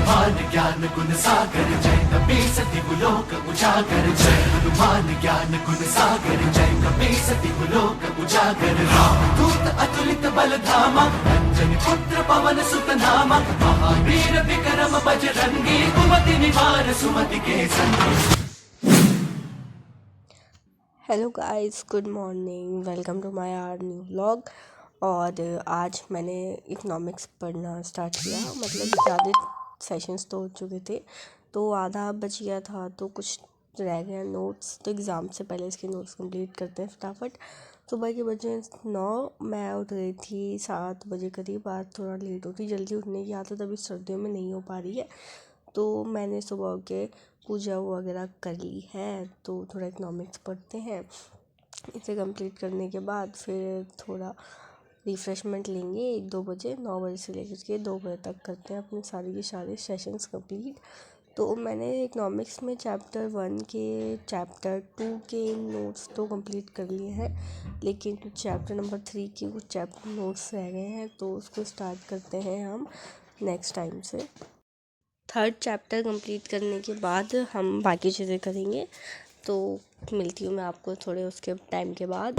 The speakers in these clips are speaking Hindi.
हनुमान ज्ञान गुण सागर जय कपीसति लोक उजागर जय हनुमान ज्ञान गुण सागर जय कपीसति लोक उजागर रामदूत अतुलित बल धामा अंजनी पुत्र पवन सुत नामा महावीर विक्रम बजरंगी कुमति निवार सुमति के संगी। Hello guys, good morning, welcome to my our new vlog. और आज मैंने इकोनॉमिक्स पढ़ना स्टार्ट किया। मतलब ज़्यादा सेशंस तो हो चुके थे, तो आधा बच गया था, तो कुछ रह गया नोट्स। तो एग्ज़ाम से पहले इसके नोट्स कंप्लीट करते हैं फटाफट। सुबह के बजे 9, मैं उठ गई थी 7 बजे करीब। आज थोड़ा लेट होती, जल्दी उठने की आदत अभी सर्दियों में नहीं हो पा रही है, तो मैंने सुबह के पूजा वगैरह कर ली है। तो थोड़ा इकोनॉमिक्स पढ़ते हैं। इसे कंप्लीट करने के बाद फिर थोड़ा रिफ़्रेशमेंट लेंगे 1-2 बजे। 9 बजे से लेकर के 2 बजे तक करते हैं अपने सारे के सारे सेशंस कंप्लीट। तो मैंने इकोनॉमिक्स में चैप्टर 1 के चैप्टर 2 के नोट्स तो कंप्लीट कर लिए हैं, लेकिन कुछ चैप्टर नंबर 3 के कुछ चैप्टर नोट्स रह गए हैं, तो उसको स्टार्ट करते हैं हम नेक्स्ट टाइम से। 3rd चैप्टर कंप्लीट करने के बाद हम बाकी चीज़ें करेंगे। तो मिलती हूँ मैं आपको थोड़े उसके टाइम के बाद।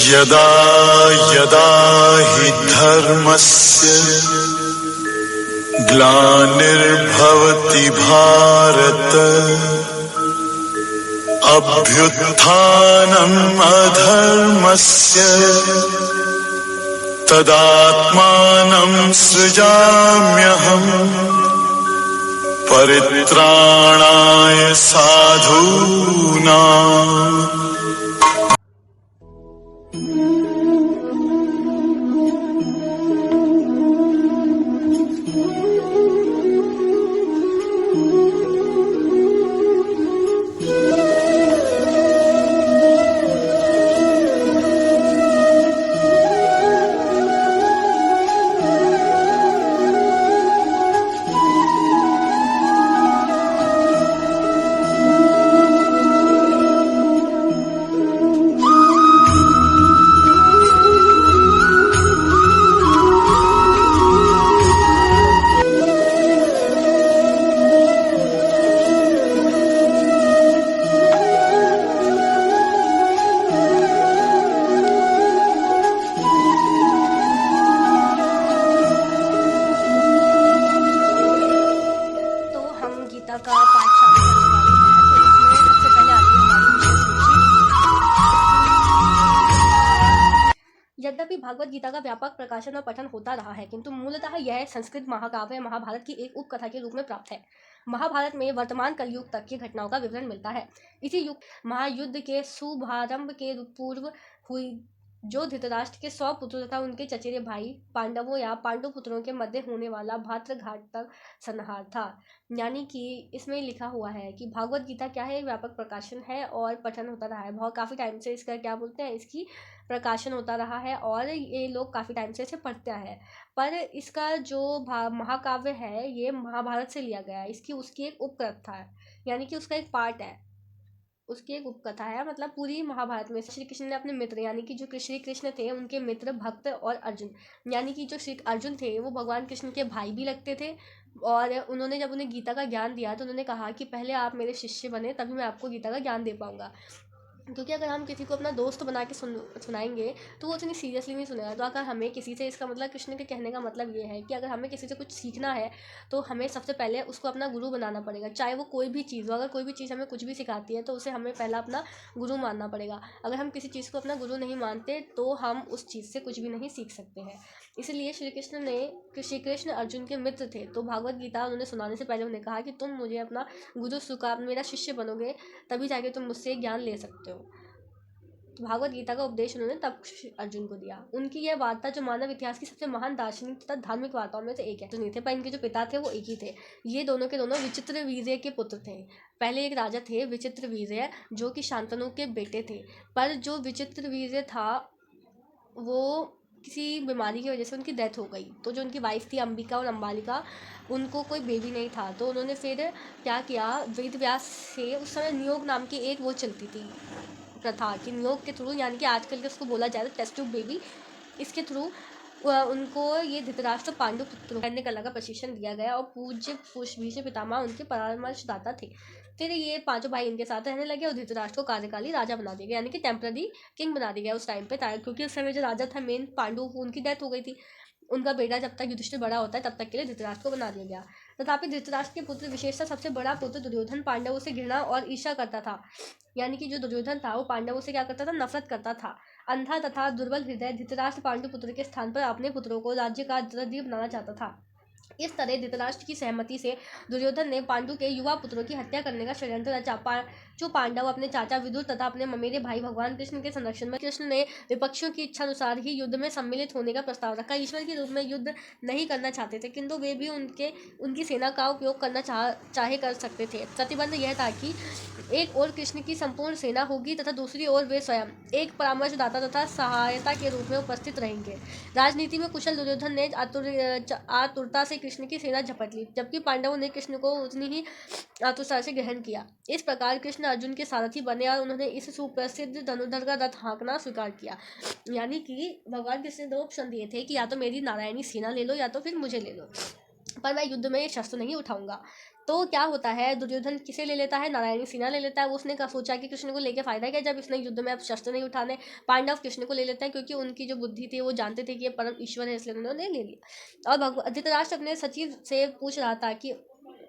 यदा यदा हि धर्मस्य ग्लानिर्भवति भारत अभ्युत्थानम् अधर्मस्य तदात्मानं सृजाम्यहम् परित्राणाय साधूनाम्। भगवद गीता का व्यापक प्रकाशन और पठन होता रहा है, किंतु मूलतः यह संस्कृत महाकाव्य महाभारत की एक उपकथा के रूप में प्राप्त है। महाभारत में वर्तमान कलयुग तक की घटनाओं का विवरण मिलता है। इसी युग महायुद्ध के शुभारंभ के पूर्व हुई, जो धृतराष्ट्र के 100 पुत्र तथा उनके चचेरे भाई पांडवों या पांडु पुत्रों के मध्य होने वाला भातृघातक संहार था। यानी कि इसमें लिखा हुआ है कि भागवत गीता क्या है, व्यापक प्रकाशन है और पठन होता रहा है। बहुत काफ़ी टाइम से इसका क्या बोलते हैं, इसकी प्रकाशन होता रहा है और ये लोग काफ़ी टाइम से इसे पढ़ते हैं। पर इसका जो महाकाव्य है ये महाभारत से लिया गया है। इसकी उसकी एक उपकथा है, यानी कि उसका एक पार्ट है, उसकी एक उपकथा है। मतलब पूरी महाभारत में श्री कृष्ण ने अपने मित्र, यानी कि जो श्री कृष्ण थे उनके मित्र भक्त और अर्जुन, यानी कि जो श्री अर्जुन थे वो भगवान कृष्ण के भाई भी लगते थे। और उन्होंने जब उन्हें गीता का ज्ञान दिया तो उन्होंने कहा कि पहले आप मेरे शिष्य बने तभी मैं आपको गीता का ज्ञान दे पाऊंगा, क्योंकि अगर हम किसी को अपना दोस्त बना के सुनाएंगे तो वो इतनी सीरियसली नहीं सुनेगा। तो अगर हमें किसी से, इसका मतलब कृष्ण के कहने का मतलब ये है कि अगर हमें किसी से कुछ सीखना है तो हमें सबसे पहले उसको अपना गुरु बनाना पड़ेगा, चाहे वो कोई भी चीज़ हो। अगर कोई भी चीज़ हमें कुछ भी सिखाती है तो उसे हमें पहला अपना गुरु मानना पड़ेगा। अगर हम किसी चीज़ को अपना गुरु नहीं मानते तो हम उस चीज़ से कुछ भी नहीं सीख सकते हैं। इसलिए श्री कृष्ण अर्जुन के मित्र थे, तो भागवत गीता उन्होंने सुनाने से पहले उन्होंने कहा कि तुम मुझे अपना गुरु स्वीकार, मेरा शिष्य बनोगे तभी जाके तुम मुझसे ज्ञान ले सकते हो। तो भागवत गीता का उपदेश उन्होंने तब अर्जुन को दिया। उनकी यह वार्ता जो मानव इतिहास की सबसे महान दार्शनिक तथा धार्मिक वार्ताओं में से एक है। तो नहीं थे, पर इनके जो पिता थे वो एक ही थे। ये दोनों के दोनों विचित्र वीर्य के पुत्र थे। पहले एक राजा थे विचित्र वीर्य, जो कि शांतनु के बेटे थे। पर जो विचित्र वीर्य था वो किसी बीमारी की वजह से उनकी डेथ हो गई। तो जो उनकी वाइफ थी अंबिका और अम्बालिका, उनको कोई बेबी नहीं था। तो उन्होंने फिर क्या किया, वेद व्यास से, उस समय नियोग नाम की एक वो चलती थी प्रथा, कि नियोग के थ्रू, यानी कि आजकल के उसको बोला जाए तो टेस्ट ट्यूब बेबी, इसके थ्रू उनको ये धृतराष्ट्र पांडु पुत्र करने कला का प्रशिक्षण दिया गया और पूज्य भीष्म पितामह उनके परामर्शदाता थे। फिर ये पांचों भाई इनके साथ रहने लगे और धृतराष्ट्र को कार्यकाली राजा बना दिया गया, यानी कि टेम्पररी किंग बना दिया गया उस टाइम पे, क्योंकि उस समय जो राजा था मेन पांडु, उनकी डेथ हो गई थी। उनका बेटा जब तक युधिष्ठिर बड़ा होता है तब तक के लिए धृतराष्ट्र को बना दिया गया। तथापि धृतराष्ट्र के पुत्र, विशेषतः सबसे बड़ा पुत्र दुर्योधन, पांडवों से घृणा और ईर्ष्या करता था। यानी कि जो दुर्योधन था वो पांडवों से क्या करता था, नफरत करता था। अंधा तथा दुर्बल हृदय धृतराष्ट्र पांडु पुत्र के स्थान पर अपने पुत्रों को राज्य का उत्तराधिकारी बनाना चाहता था। इस तरह धृतराष्ट्र की सहमति से दुर्योधन ने पांडु के युवा पुत्रों की हत्या करने का षड्यंत्र रचा। जो पांडव अपने चाचा विदुर तथा अपने ममेरे भाई भगवान कृष्ण के संरक्षण में, कृष्ण ने विपक्षियों की इच्छा अनुसार ही युद्ध में सम्मिलित होने का प्रस्ताव रखा। ईश्वर के रूप में युद्ध नहीं करना चाहते थे, किंतु वे भी उनकी सेना का उपयोग करना चाहे कर सकते थे। प्रतिबंध यह था कि एक ओर कृष्ण की संपूर्ण सेना होगी तथा दूसरी ओर वे स्वयं एक परामर्शदाता तथा सहायता के रूप में उपस्थित रहेंगे। राजनीति में कुशल दुर्योधन ने आतुरता से कृष्ण की सेना झपट ली, जबकि पांडवों ने कृष्ण को उतनी ही आतुरता से ग्रहण किया। इस प्रकार कृष्ण अर्जुन के सारथी बने और उन्होंने इस सुप्रसिद्ध धनुर्धर का रथ हाँकना स्वीकार किया। यानी कि भगवान कृष्ण ने दो ऑप्शन दिए थे कि या तो मेरी नारायणी सेना ले लो या तो फिर मुझे ले लो, पर मैं युद्ध में ये शस्त्र नहीं उठाऊंगा। तो क्या होता है, दुर्योधन किसे ले लेता है, नारायणी सेना ले लेता है। उसने सोचा कि कृष्ण को लेके फायदा क्या, जब इसने युद्ध में अब शस्त्र नहीं उठाने। पांडव कृष्ण को ले लेते हैं क्योंकि उनकी जो बुद्धि थी वो जानते थे कि ये परम ईश्वर है, इसलिए उन्होंने ले लिया। और धृतराष्ट्र अपने सचिव से पूछ रहा था कि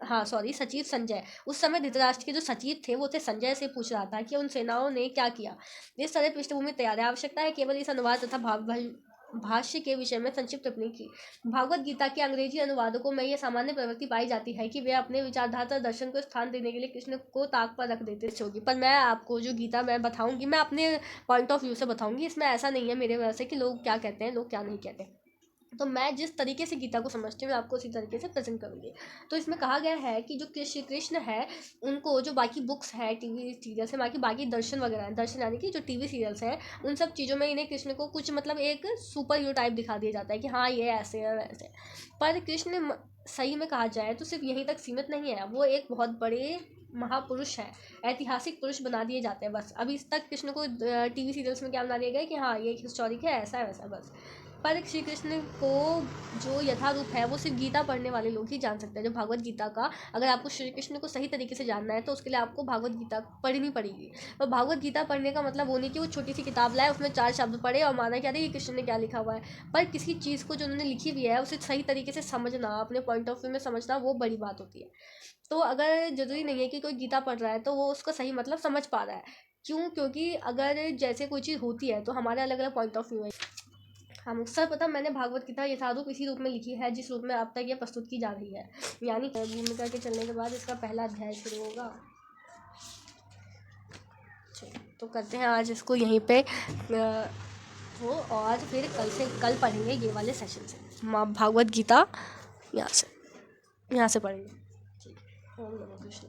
सचिव संजय, उस समय धृतराष्ट्र के जो सचिव थे वो थे संजय से पूछ रहा था कि उन सेनाओं ने क्या किया। इस तरह पृष्ठभूमि तैयार है। आवश्यकता है केवल इस अनुवाद तथा भाष्य के विषय में संक्षिप्त टिप्पणी की। भागवत गीता के अंग्रेजी अनुवादकों में यह सामान्य प्रवृत्ति पाई जाती है कि वे अपने विचारधारा दर्शन को स्थान देने के लिए कृष्ण को ताक पर रख देते होगी। पर मैं आपको जो गीता मैं बताऊंगी, मैं अपने पॉइंट ऑफ व्यू से बताऊंगी। इसमें ऐसा नहीं है मेरे वजह से कि लोग क्या कहते हैं लोग क्या नहीं कहते। तो मैं जिस तरीके से गीता को समझती हूँ मैं आपको उसी तरीके से प्रेजेंट करूँगी। तो इसमें कहा गया है कि जो श्री कृष्ण है उनको जो बाकी बुक्स है, टीवी सीरियल्स है, बाकी दर्शन वगैरह है, दर्शन यानी कि जो टीवी सीरियल्स हैं, उन सब चीज़ों में इन्हें कृष्ण को कुछ मतलब एक सुपर हीरो टाइप दिखा दिया जाता है कि हाँ ये ऐसे है वैसे। पर कृष्ण सही में कहा जाए तो सिर्फ यहीं तक सीमित नहीं है, वो एक बहुत बड़े महापुरुष है, ऐतिहासिक पुरुष बना दिए जाते हैं बस। अभी तक कृष्ण को टीवी सीरियल्स में क्या बना दिया गया कि हाँ ये हिस्टोरिक है, ऐसा है वैसा बस। पर श्री कृष्ण को जो यथारूप है वो सिर्फ गीता पढ़ने वाले लोग ही जान सकते हैं। जो भागवत गीता का, अगर आपको श्री कृष्ण को सही तरीके से जानना है तो उसके लिए आपको भागवत गीता पढ़नी पड़ेगी। और भागवत गीता पढ़ने का मतलब वो नहीं कि वो छोटी सी किताब लाए, उसमें 4 शब्द पढ़े और माना क्या कि कृष्ण ने क्या लिखा हुआ है। पर किसी चीज़ को जो उन्होंने लिखी हुई है उसे सही तरीके से समझना, अपने पॉइंट ऑफ व्यू में समझना, वो बड़ी बात होती है। तो अगर ज़रूरी नहीं है कि कोई गीता पढ़ रहा है तो वो उसका सही मतलब समझ पा रहा है। क्यों? क्योंकि अगर जैसे कोई चीज़ होती है तो हमारे अलग अलग पॉइंट ऑफ व्यू है। हम सर पता मैंने भागवत गीता यथारूप इसी रूप में लिखी है जिस रूप में अब तक ये प्रस्तुत की जा रही है, यानी भूमिका के चलने के बाद इसका पहला अध्याय शुरू होगा। तो करते हैं आज इसको यहीं पे वो, और फिर कल पढ़ेंगे ये वाले सेशन से भागवत गीता, यहाँ से पढ़ेंगे। ओम नमो कृष्ण।